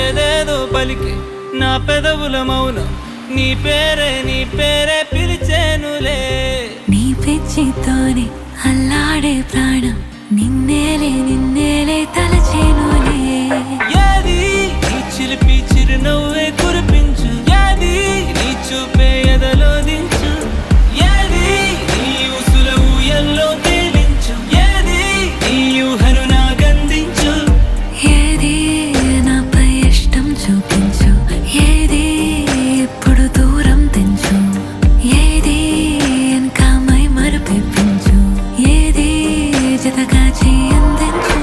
ఏదేదో పలికే నా పెదవుల మౌనం నీ పేరే పిలిచేనులే. నీ పిచ్చితోనే అల్లాడే ప్రాణం నిన్నేలే తలచేనులే. ఏది నీ చిలిపి చిరునవ్వే కురిపించు, ఏది నీ చూపే ఎదలో దించు, ఏది నీ ఉసుల ఊయల్లో తేలించు, ఏది నీ ఊహను నాగందించు. ఏది నాపై ఇష్టం చూపించు, ఏది ఇప్పుడు దూరం తెంచు, ఏది ఇంకా మై మరపించు, ఏది జతగా చేయందించు.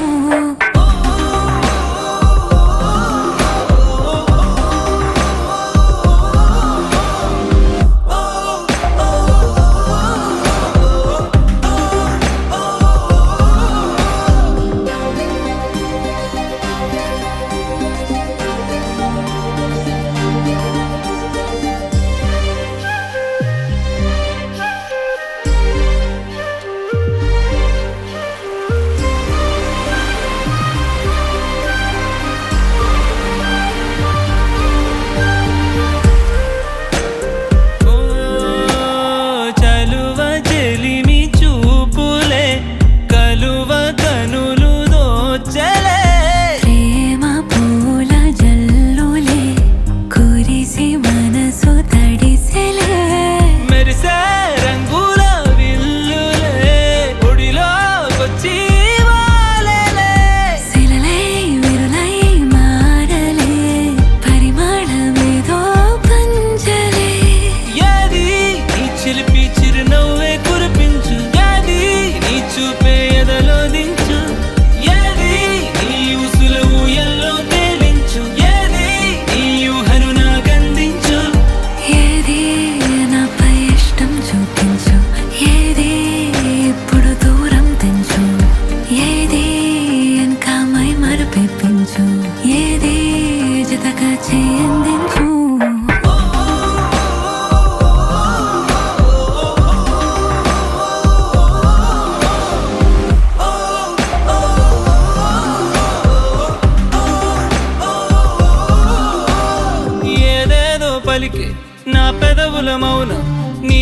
ఏది జతగా చేయందించు. ఏదేదో పలికే నా పెదవుల మౌనం నీ